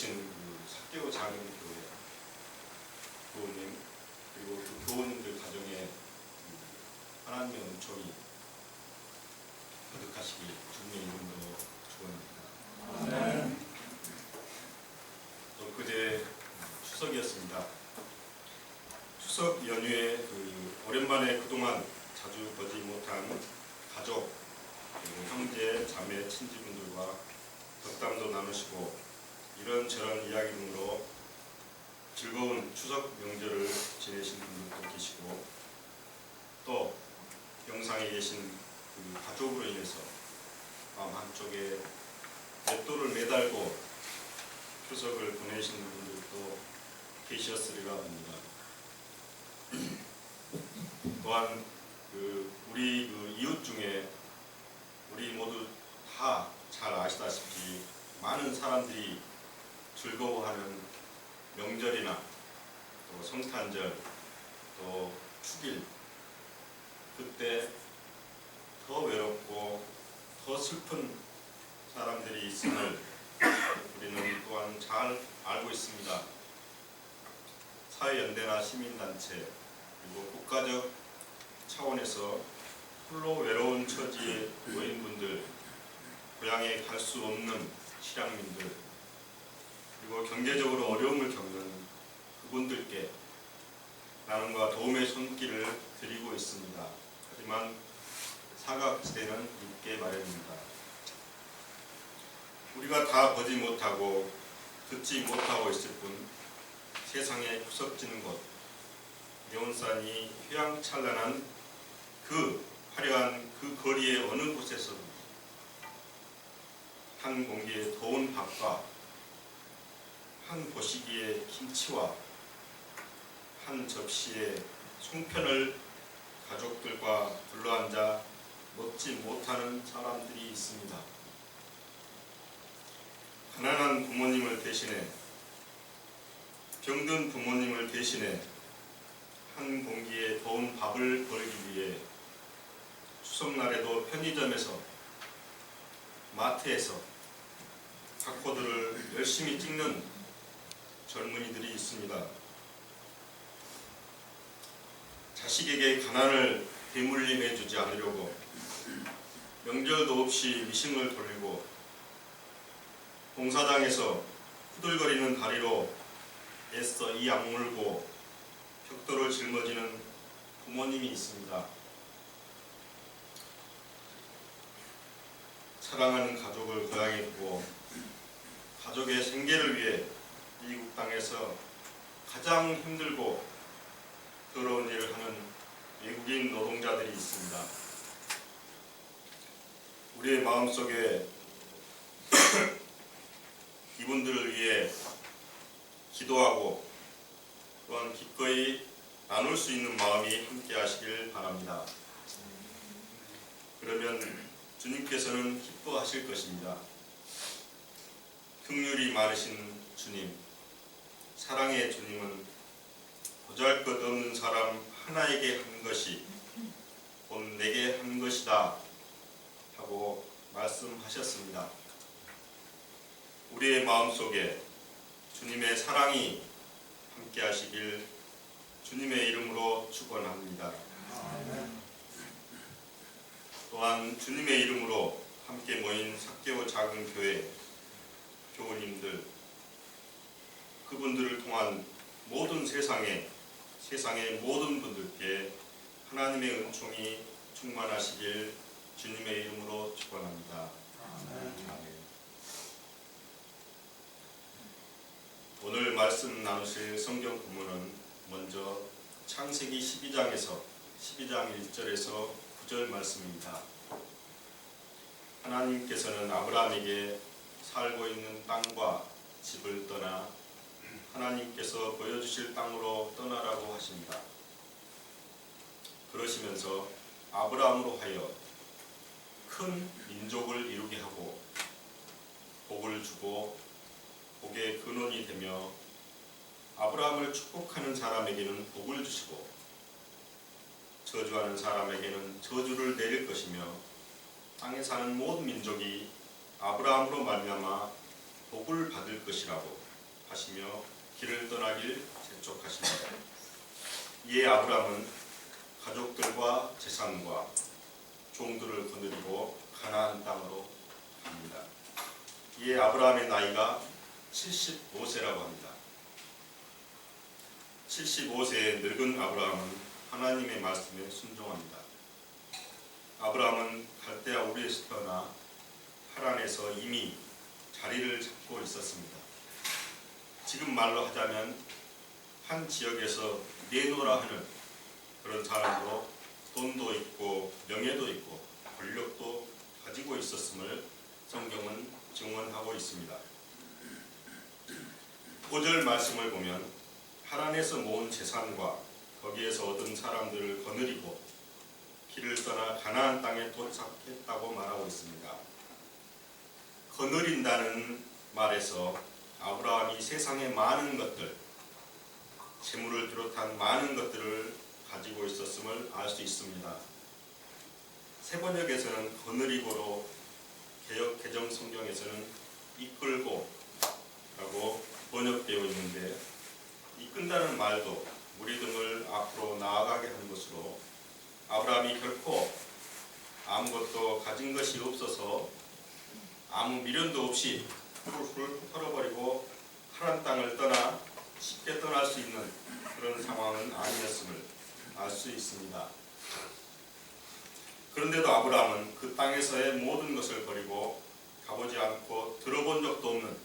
모이신 그 삭개오 작은 교회 교우님 그리고 그 교우님들 가정에 하나님의 은총이 거듭하시기 주님의 이름으로 축원합니다. 아멘. 또 그제 추석이었습니다. 추석 연휴에 오랜만에 그동안 자주 보지 못한 가족 그리고 형제, 자매, 친지분들과 덕담도 나누시고 이런저런 이야기 등으로 즐거운 추석 명절을 지내신 분들도 계시고 또 영상에 계신 그 가족으로 인해서 마음 한쪽에 맷돌을 매달고 추석을 보내신 분들도 계셨으리라 봅니다. 또한 우리 이웃 중에 우리 모두 다 잘 아시다시피 많은 사람들이 즐거워하는 명절이나 또 성탄절 또 축일 그때 더 외롭고 더 슬픈 사람들이 있음을 우리는 또한 잘 알고 있습니다. 사회연대나 시민단체 그리고 국가적 차원에서 홀로 외로운 처지의 노인분들 고향에 갈 수 없는 실향민들 그리고 경제적으로 어려움을 겪는 그분들께 나눔과 도움의 손길을 드리고 있습니다. 하지만 사각지대는 있게 마련입니다. 우리가 다 보지 못하고 듣지 못하고 있을 뿐 세상에 구석지는 곳 내온산이 휘황찬란한 그 화려한 그 거리의 어느 곳에서도 한 공기의 더운 밥과 한 보시기의 김치와 한 접시의 송편을 가족들과 둘러앉아 먹지 못하는 사람들이 있습니다. 가난한 부모님을 대신해 병든 부모님을 대신해 한 공기의 더운 밥을 벌기 위해 추석날에도 편의점에서 마트에서 바코드를 열심히 찍는 젊은이들이 있습니다. 자식에게 가난을 대물림해 주지 않으려고 명절도 없이 미싱을 돌리고 공사장에서 후들거리는 다리로 애써 이 악물고 벽돌을 짊어지는 부모님이 있습니다. 사랑하는 가족을 고향에 두고 가족의 생계를 위해 미국 땅에서 가장 힘들고 더러운 일을 하는 외국인 노동자들이 있습니다. 우리의 마음속에 이분들을 위해 기도하고 또한 기꺼이 나눌 수 있는 마음이 함께 하시길 바랍니다. 그러면 주님께서는 기뻐하실 것입니다. 긍휼이 많으신 주님, 사랑의 주님은 보잘것없는 사람 하나에게 한 것이 곧 내게 한 것이다 하고 말씀하셨습니다. 우리의 마음속에 주님의 사랑이 함께 하시길 주님의 이름으로 축원합니다. 또한 주님의 이름으로 함께 모인 삭개오 작은 교회 교우님들 그분들을 통한 모든 세상의 모든 분들께 하나님의 은총이 충만하시길 주님의 이름으로 축원합니다. 아멘. 오늘 말씀 나누실 성경 부문은 먼저 창세기 12장에서 12장 1절에서 9절 말씀입니다. 하나님께서는 아브라함에게 살고 있는 땅과 집을 떠나 하나님께서 보여주실 땅으로 떠나라고 하십니다. 그러시면서 아브라함으로 하여 큰 민족을 이루게 하고 복을 주고 복의 근원이 되며 아브라함을 축복하는 사람에게는 복을 주시고 저주하는 사람에게는 저주를 내릴 것이며 땅에 사는 모든 민족이 아브라함으로 말미암아 복을 받을 것이라고 하시며 길을 떠나길 재촉하십니다. 이에 아브라함은 가족들과 재산과 종들을 거느리고 가나안 땅으로 갑니다. 이에 아브라함의 나이가 75세라고 합니다. 75세의 늙은 아브라함은 하나님의 말씀에 순종합니다. 아브라함은 갈대아 우르에서 태어나 하란에서 이미 자리를 잡고 있었습니다. 지금 말로 하자면 한 지역에서 내노라 하는 그런 사람으로 돈도 있고 명예도 있고 권력도 가지고 있었음을 성경은 증언하고 있습니다. 5절 말씀을 보면 하란에서 모은 재산과 거기에서 얻은 사람들을 거느리고 길을 떠나 가나안 땅에 도착했다고 말하고 있습니다. 거느린다는 말에서 아브라함이 세상의 많은 것들, 재물을 비롯한 많은 것들을 가지고 있었음을 알 수 있습니다. 세번역에서는 거느리고로 개역 개정 성경에서는 이끌고 라고 번역되어 있는데 이끈다는 말도 무리 등을 앞으로 나아가게 하는 것으로 아브라함이 결코 아무것도 가진 것이 없어서 아무 미련도 없이 훌훌 털어버리고 하란 땅을 떠나 쉽게 떠날 수 있는 그런 상황은 아니었음을 알 수 있습니다. 그런데도 아브라함은 그 땅에서의 모든 것을 버리고 가보지 않고 들어본 적도 없는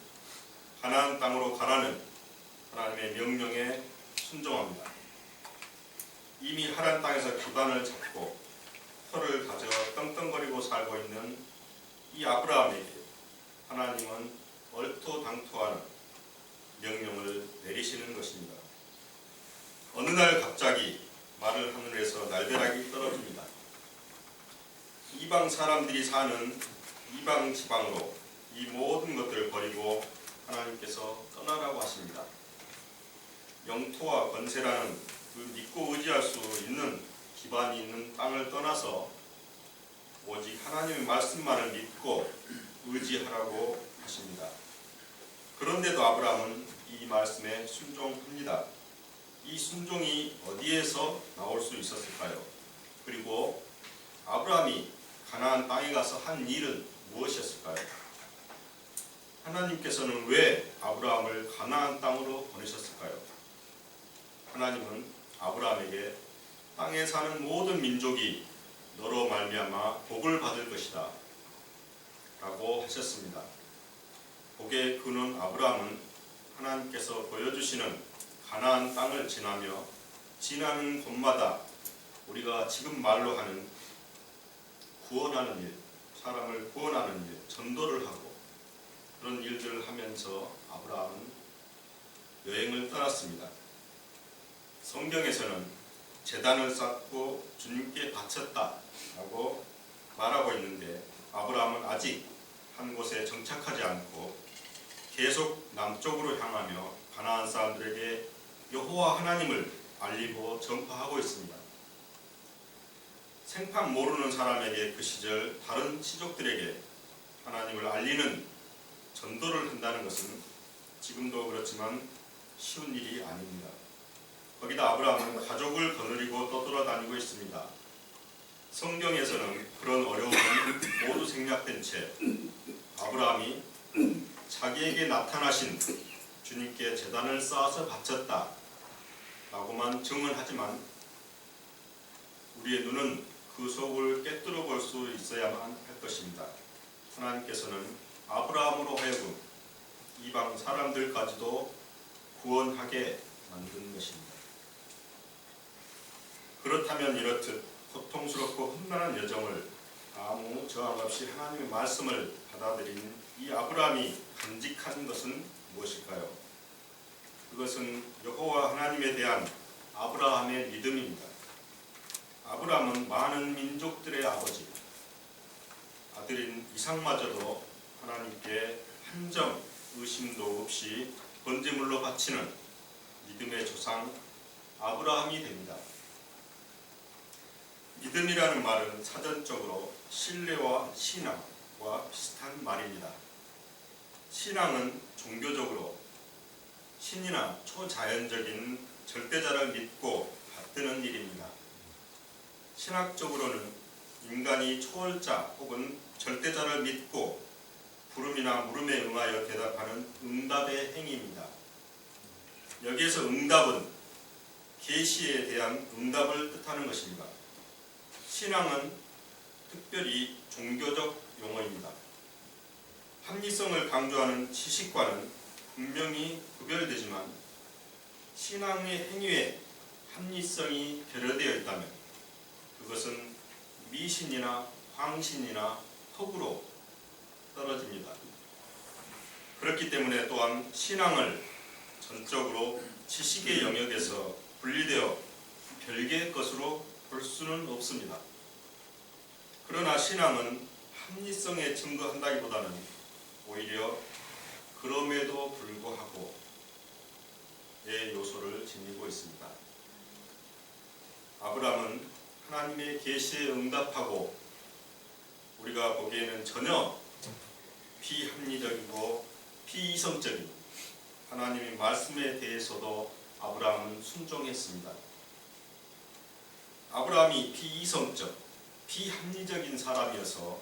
가나안 땅으로 가라는 하나님의 명령에 순종합니다. 이미 하란 땅에서 기반을 잡고 터를 가져 떵떵거리고 살고 있는 이 아브라함에게 하나님은 얼토당토하는 명령을 내리시는 것입니다. 어느 날 갑자기 마를 하늘에서 날벼락이 떨어집니다. 이방 사람들이 사는 이방 지방으로 이 모든 것들을 버리고 하나님께서 떠나라고 하십니다. 영토와 권세라는 그 믿고 의지할 수 있는 기반이 있는 땅을 떠나서 오직 하나님의 말씀만을 믿고 의지하라고 하십니다. 그런데도 아브라함은 이 말씀에 순종합니다. 이 순종이 어디에서 나올 수 있었을까요? 그리고 아브라함이 가나안 땅에 가서 한 일은 무엇이었을까요? 하나님께서는 왜 아브라함을 가나안 땅으로 보내셨을까요? 하나님은 아브라함에게 땅에 사는 모든 민족이 너로 말미암아 복을 받을 것이다 라고 하셨습니다. 복의 근원 아브라함은 하나님께서 보여주시는 가나안 땅을 지나며 지나는 곳마다 우리가 지금 말로 하는 구원하는 일, 사람을 구원하는 일, 전도를 하고 그런 일들을 하면서 아브라함은 여행을 떠났습니다. 성경에서는 제단을 쌓고 주님께 바쳤다라고 말하고 있는데 아브라함은 아직 한 곳에 정착하지 않고 계속 남쪽으로 향하며 가나안 사람들에게 여호와 하나님을 알리고 전파하고 있습니다. 생판 모르는 사람에게 그 시절 다른 시족들에게 하나님을 알리는 전도를 한다는 것은 지금도 그렇지만 쉬운 일이 아닙니다. 거기다 아브라함은 가족을 거느리고 떠돌아다니고 있습니다. 성경에서는 그런 어려움이 모두 생략된 채 아브라함이 자기에게 나타나신 주님께 제단을 쌓아서 바쳤다 라고만 증언하지만 우리의 눈은 그 속을 꿰뚫어 볼 수 있어야만 할 것입니다. 하나님께서는 아브라함으로 하여금 이방 사람들까지도 구원하게 만든 것입니다. 그렇다면 이렇듯 고통스럽고 험난한 여정을 아무 저항 없이 하나님의 말씀을 받아들인 이 아브라함이 간직한 것은 무엇일까요? 그것은 여호와 하나님에 대한 아브라함의 믿음입니다. 아브라함은 많은 민족들의 아버지, 아들인 이삭마저도 하나님께 한 점 의심도 없이 번제물로 바치는 믿음의 조상 아브라함이 됩니다. 믿음이라는 말은 사전적으로 신뢰와 신앙과 비슷한 말입니다. 신앙은 종교적으로 신이나 초자연적인 절대자를 믿고 받드는 일입니다. 신학적으로는 인간이 초월자 혹은 절대자를 믿고 부름이나 물음에 응하여 대답하는 응답의 행위입니다. 여기에서 응답은 계시에 대한 응답을 뜻하는 것입니다. 신앙은 특별히 종교적 용어입니다. 합리성을 강조하는 지식과는 분명히 구별되지만 신앙의 행위에 합리성이 결여되어 있다면 그것은 미신이나 황신이나 턱으로 떨어집니다. 그렇기 때문에 또한 신앙을 전적으로 지식의 영역에서 분리되어 별개의 것으로 볼 수는 없습니다. 그러나 신앙은 합리성에 증거한다기보다는 오히려 그럼에도 불구하고의 요소를 지니고 있습니다. 아브라함은 하나님의 계시에 응답하고 우리가 보기에는 전혀 비합리적이고 비이성적인 하나님의 말씀에 대해서도 아브라함은 순종했습니다. 아브라함이 비이성적, 비합리적인 사람이어서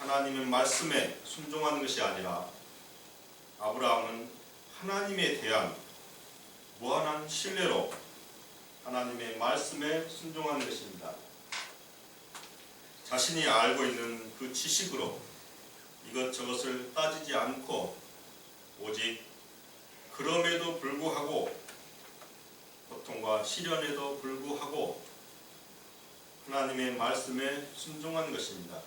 하나님의 말씀에 순종하는 것이 아니라 아브라함은 하나님에 대한 무한한 신뢰로 하나님의 말씀에 순종하는 것입니다. 자신이 알고 있는 그 지식으로 이것저것을 따지지 않고 오직 그럼에도 불구하고 고통과 시련에도 불구하고 하나님의 말씀에 순종한 것입니다.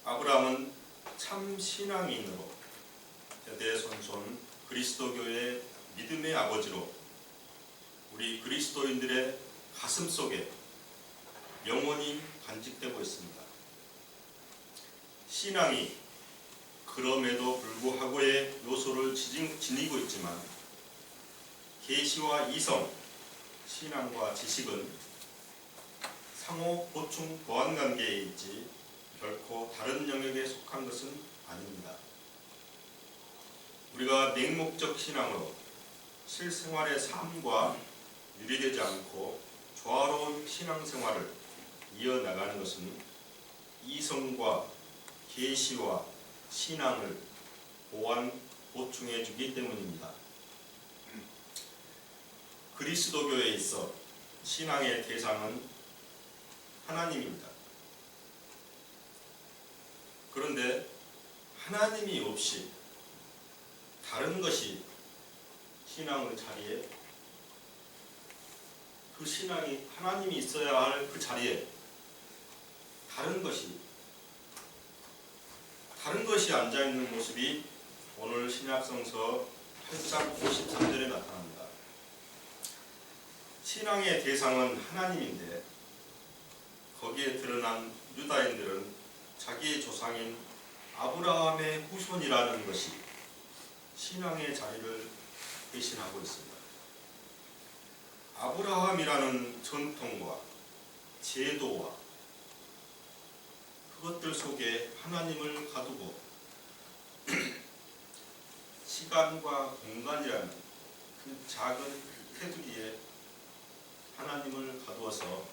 아브라함은 참 신앙인으로 대대손손 그리스도교의 믿음의 아버지로 우리 그리스도인들의 가슴 속에 영원히 간직되고 있습니다. 신앙이 그럼에도 불구하고의 요소를 지니고 있지만 계시와 이성, 신앙과 지식은 상호 보충 보완 관계에 있지 결코 다른 영역에 속한 것은 아닙니다. 우리가 맹목적 신앙으로 실생활의 삶과 유리되지 않고 조화로운 신앙생활을 이어나가는 것은 이성과 계시와 신앙을 보완, 보충해 주기 때문입니다. 그리스도교에 있어 신앙의 대상은 하나님입니다. 그런데 하나님이 없이 다른 것이 신앙의 자리에 그 신앙이 하나님이 있어야 할 그 자리에 다른 것이 앉아있는 모습이 오늘 신약성서 8장 53절에 나타납니다. 신앙의 대상은 하나님인데 거기에 드러난 유다인들은 자기의 조상인 아브라함의 후손이라는 것이 신앙의 자리를 대신하고 있습니다. 아브라함이라는 전통과 제도와 그것들 속에 하나님을 가두고 시간과 공간이라는 그 작은 테두리에 하나님을 가두어서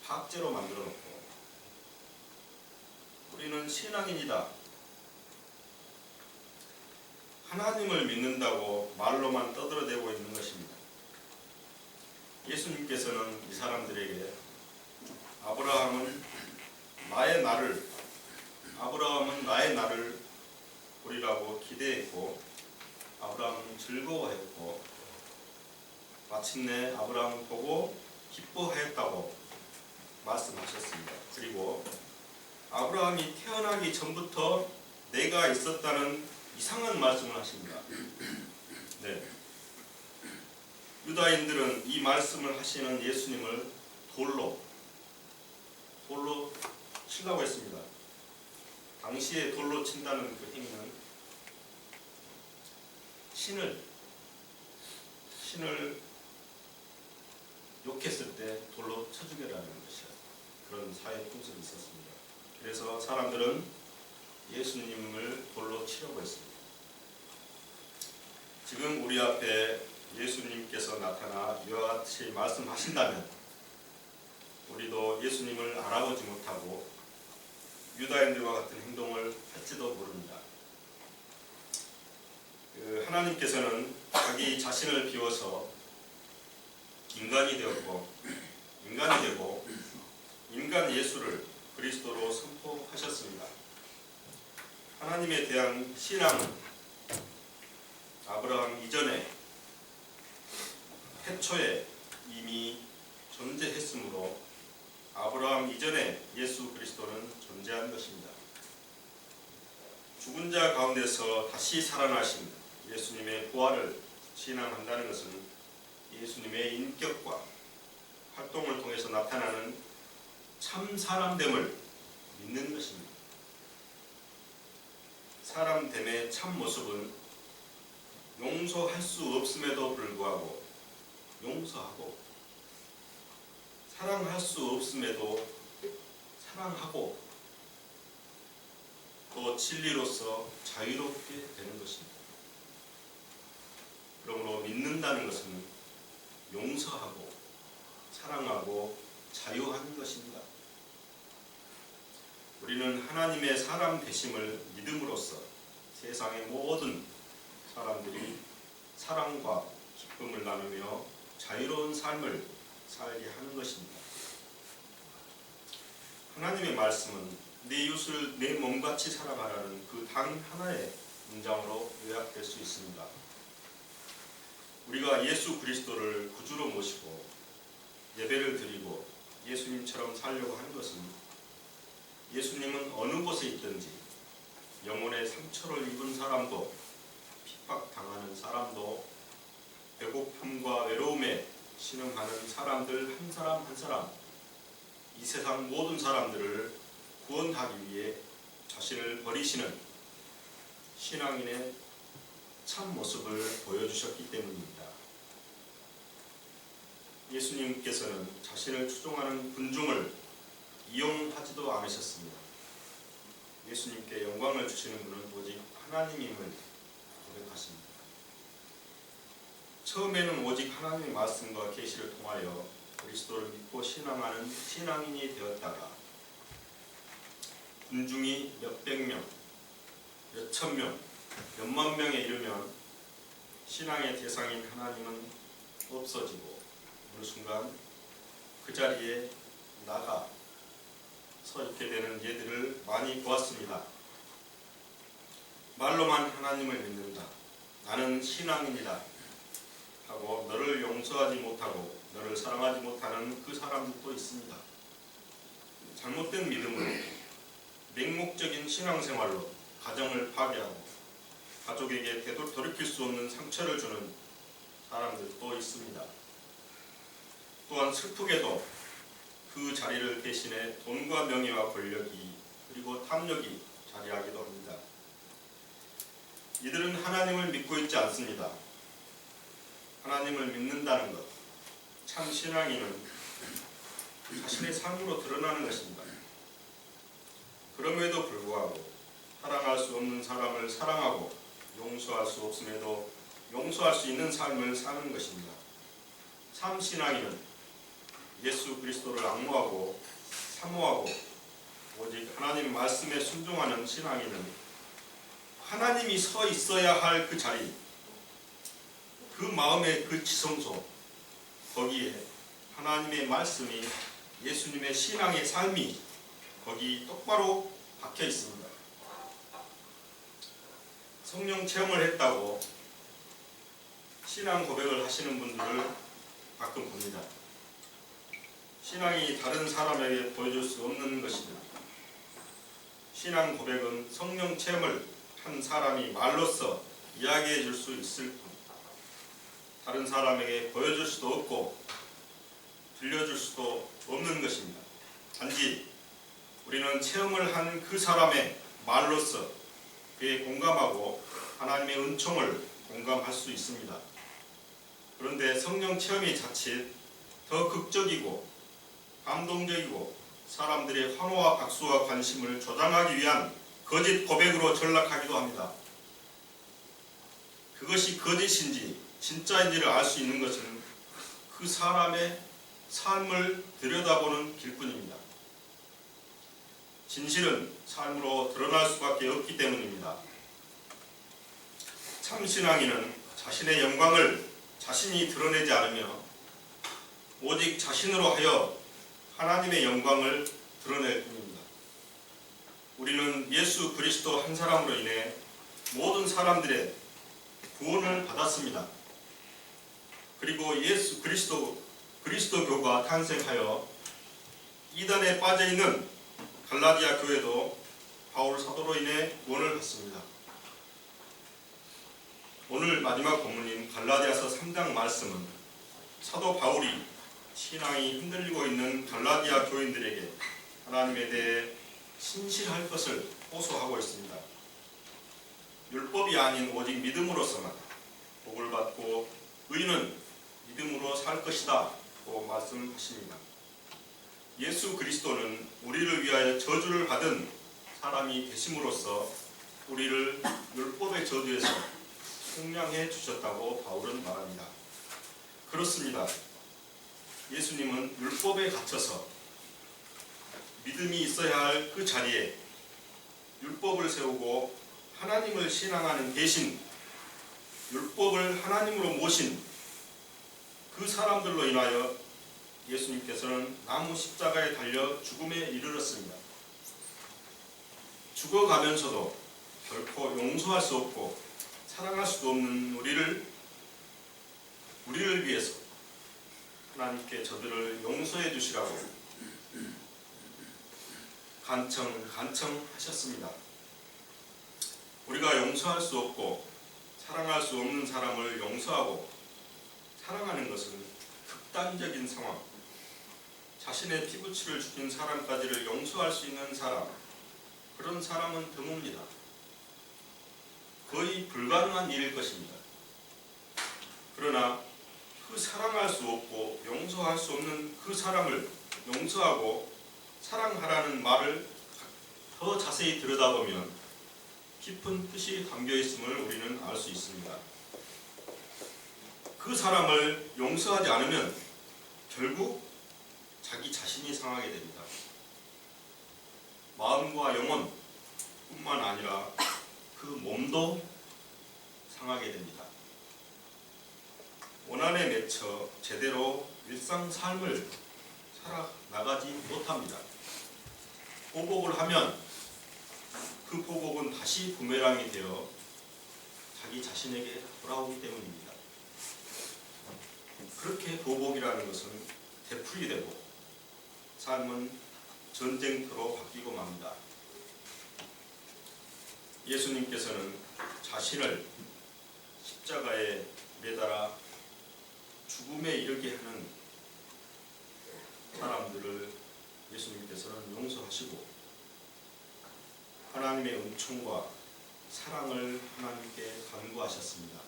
박제로 만들어 놓고 우리는 신앙인이다, 하나님을 믿는다고 말로만 떠들어대고 있는 것입니다. 예수님께서는 이 사람들에게 아브라함은 나의 날을 보리라고 기대했고 아브라함은 즐거워했고 마침내 아브라함을 보고 기뻐하였다고 말씀하셨습니다. 그리고 아브라함이 태어나기 전부터 내가 있었다는 이상한 말씀을 하십니다. 네. 유다인들은 이 말씀을 하시는 예수님을 돌로 치려고 했습니다. 당시에 돌로 친다는 그 행위는 신을 욕했을 때 돌로 쳐 죽여라는 것이야. 그런 사회 풍습이 있었습니다. 그래서 사람들은 예수님을 돌로 치려고 했습니다. 지금 우리 앞에 예수님께서 나타나 이와 같이 말씀하신다면 우리도 예수님을 알아보지 못하고 유다인들과 같은 행동을 할지도 모릅니다. 하나님께서는 자기 자신을 비워서 인간이 되었고 인간이 되고 인간 예수를 그리스도로 선포하셨습니다. 하나님에 대한 신앙은 아브라함 이전에 태초에 이미 존재했으므로 아브라함 이전에 예수 그리스도는 존재한 것입니다. 죽은 자 가운데서 다시 살아나신 예수님의 부활을 신앙한다는 것은 예수님의 인격과 활동을 통해서 나타나는 참 사람됨을 믿는 것입니다. 사람됨의 참 모습은 용서할 수 없음에도 불구하고 용서하고 사랑할 수 없음에도 사랑하고 또 진리로서 자유롭게 되는 것입니다. 그러므로 믿는다는 것은 용서하고 사랑하고 자유하는 것입니다. 우리는 하나님의 사람 되심을 믿음으로써 세상의 모든 사람들이 사랑과 기쁨을 나누며 자유로운 삶을 살게 하는 것입니다. 하나님의 말씀은 내 이웃을 내 몸같이 사랑하라는 그 단 하나의 문장으로 요약될 수 있습니다. 우리가 예수 그리스도를 구주로 모시고 예배를 드리고 예수님처럼 살려고 하는 것은 예수님은 어느 곳에 있든지 영혼의 상처를 입은 사람도 핍박당하는 사람도 배고픔과 외로움에 신음하는 사람들 한 사람 한 사람 이 세상 모든 사람들을 구원하기 위해 자신을 버리시는 신앙인의 참 모습을 보여주셨기 때문입니다. 예수님께서는 자신을 추종하는 군중을 이용하지도 않으셨습니다. 예수님께 영광을 주시는 분은 오직 하나님임을 고백하십니다. 처음에는 오직 하나님의 말씀과 계시를 통하여 그리스도를 믿고 신앙하는 신앙인이 되었다가 군중이 몇백 명, 몇천 명, 몇만 명에 이르면 신앙의 대상인 하나님은 없어지고 어느 순간 그 자리에 나가 서 있게 되는 예들을 많이 보았습니다. 말로만 하나님을 믿는다. 나는 신앙인이다. 하고 너를 용서하지 못하고 너를 사랑하지 못하는 그 사람들도 있습니다. 잘못된 믿음으로 맹목적인 신앙생활로 가정을 파괴하고 가족에게 돌이킬 수 없는 상처를 주는 사람들도 있습니다. 또한 슬프게도 그 자리를 대신해 돈과 명예와 권력이 그리고 탐욕이 자리하기도 합니다. 이들은 하나님을 믿고 있지 않습니다. 하나님을 믿는다는 것, 참 신앙인은 자신의 삶으로 드러나는 것입니다. 그럼에도 불구하고 사랑할 수 없는 사람을 사랑하고 용서할 수 없음에도 용서할 수 있는 삶을 사는 것입니다. 참 신앙인은 예수 그리스도를 앙모하고 사모하고 오직 하나님 말씀에 순종하는 신앙인은 하나님이 서 있어야 할 그 자리, 그 마음의 그 지성소, 거기에 하나님의 말씀이 예수님의 신앙의 삶이 거기 똑바로 박혀 있습니다. 성령 체험을 했다고 신앙 고백을 하시는 분들을 가끔 봅니다. 신앙이 다른 사람에게 보여줄 수 없는 것입니다. 신앙 고백은 성령 체험을 한 사람이 말로써 이야기해 줄 수 있을 뿐 다른 사람에게 보여줄 수도 없고 들려줄 수도 없는 것입니다. 단지 우리는 체험을 한 그 사람의 말로써 그에 공감하고 하나님의 은총을 공감할 수 있습니다. 그런데 성령 체험이 자칫 더 극적이고 감동적이고 사람들의 환호와 박수와 관심을 조장하기 위한 거짓 고백으로 전락하기도 합니다. 그것이 거짓인지 진짜인지를 알 수 있는 것은 그 사람의 삶을 들여다보는 길뿐입니다. 진실은 삶으로 드러날 수밖에 없기 때문입니다. 참신앙인은 자신의 영광을 자신이 드러내지 않으며 오직 자신으로 하여 하나님의 영광을 드러낼 뿐입니다. 우리는 예수 그리스도 한 사람으로 인해 모든 사람들의 구원을 받았습니다. 그리고 예수 그리스도교가 탄생하여 이단에 빠져있는 갈라디아 교회도 바울 사도로 인해 구원을 받습니다. 오늘 마지막 본문인 갈라디아서 3장 말씀은 사도 바울이 신앙이 흔들리고 있는 갈라디아 교인들에게 하나님에 대해 신실할 것을 호소하고 있습니다. 율법이 아닌 오직 믿음으로서만 복을 받고 의인은 믿음으로 살 것이다 고 말씀하십니다. 예수 그리스도는 우리를 위하여 저주를 받은 사람이 되심으로써 우리를 율법의 저주에서 속량해 주셨다고 바울은 말합니다. 그렇습니다. 예수님은 율법에 갇혀서 믿음이 있어야 할 그 자리에 율법을 세우고 하나님을 신앙하는 대신 율법을 하나님으로 모신 그 사람들로 인하여 예수님께서는 나무 십자가에 달려 죽음에 이르렀습니다. 죽어가면서도 결코 용서할 수 없고 사랑할 수도 없는 우리를 위해서 하나님께 저들을 용서해 주시라고 간청하셨습니다. 우리가 용서할 수 없고 사랑할 수 없는 사람을 용서하고 사랑하는 것은 극단적인 상황, 자신의 피부치를 죽인 사람까지를 용서할 수 있는 사람, 그런 사람은 드뭅니다. 거의 불가능한 일일 것입니다. 그러나 그 사랑할 수 없고 용서할 수 없는 그 사람을 용서하고 사랑하라는 말을 더 자세히 들여다보면 깊은 뜻이 담겨 있음을 우리는 알 수 있습니다. 그 사람을 용서하지 않으면 결국 자기 자신이 상하게 됩니다. 마음과 영혼뿐만 아니라 그 몸도 상하게 됩니다. 원한에 맺혀 제대로 일상 삶을 살아나가지 못합니다. 보복을 하면 그 보복은 다시 부메랑이 되어 자기 자신에게 돌아오기 때문입니다. 그렇게 보복이라는 것은 되풀이되고 삶은 전쟁터로 바뀌고 맙니다. 예수님께서는 자신을 십자가에 매달아 죽음에 이르게 하는 사람들을 예수님께서는 용서하시고 하나님의 은총과 사랑을 하나님께 간구하셨습니다.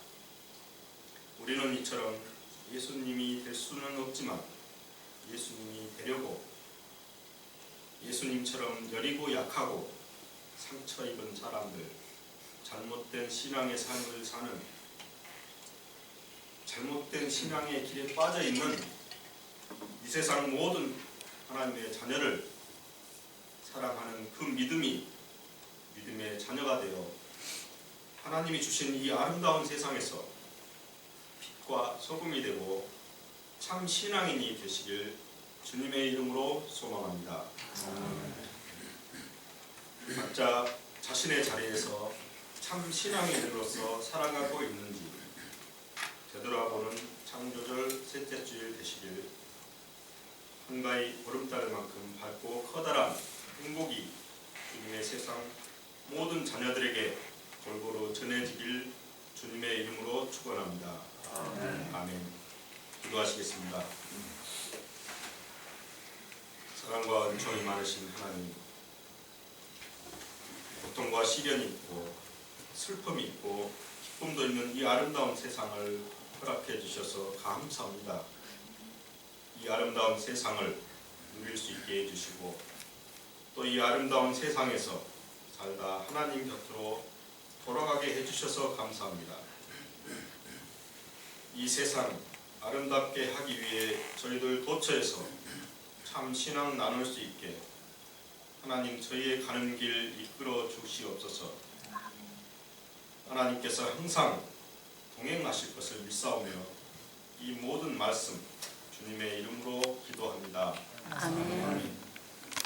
우리는 이처럼 예수님이 될 수는 없지만 예수님이 되려고 예수님처럼 여리고 약하고 상처 입은 사람들, 잘못된 신앙의 삶을 사는, 잘못된 신앙의 길에 빠져 있는 이 세상 모든 하나님의 자녀를 사랑하는 그 믿음의 자녀가 되어 하나님이 주신 이 아름다운 세상에서 빛과 소금이 되고 참 신앙인이 되시길 주님의 이름으로 소망합니다. 각자 자신의 자리에서 참 신앙인으로서 살아가고 있는지 되돌아보는 창조절 셋째 주일 되시길, 한가히 보름달만큼 밝고 커다란 행복이 주님의 세상 모든 자녀들에게 골고루 전해지길 주님의 이름으로 축원합니다. 아멘. 기도하시겠습니다. 사랑과 은총이 많으신 하나님, 고통과 시련이 있고 슬픔이 있고 기쁨도 있는 이 아름다운 세상을 허락해 주셔서 감사합니다. 이 아름다운 세상을 누릴 수 있게 해주시고 또 이 아름다운 세상에서 살다 하나님 곁으로 돌아가게 해주셔서 감사합니다. 이 세상 아름답게 하기 위해 저희들 도처에서 참 신앙 나눌 수 있게 하나님 저희의 가는 길 이끌어 주시옵소서. 하나님께서 항상 동행하실 것을 믿사오며 이 모든 말씀 주님의 이름으로 기도합니다. 아멘.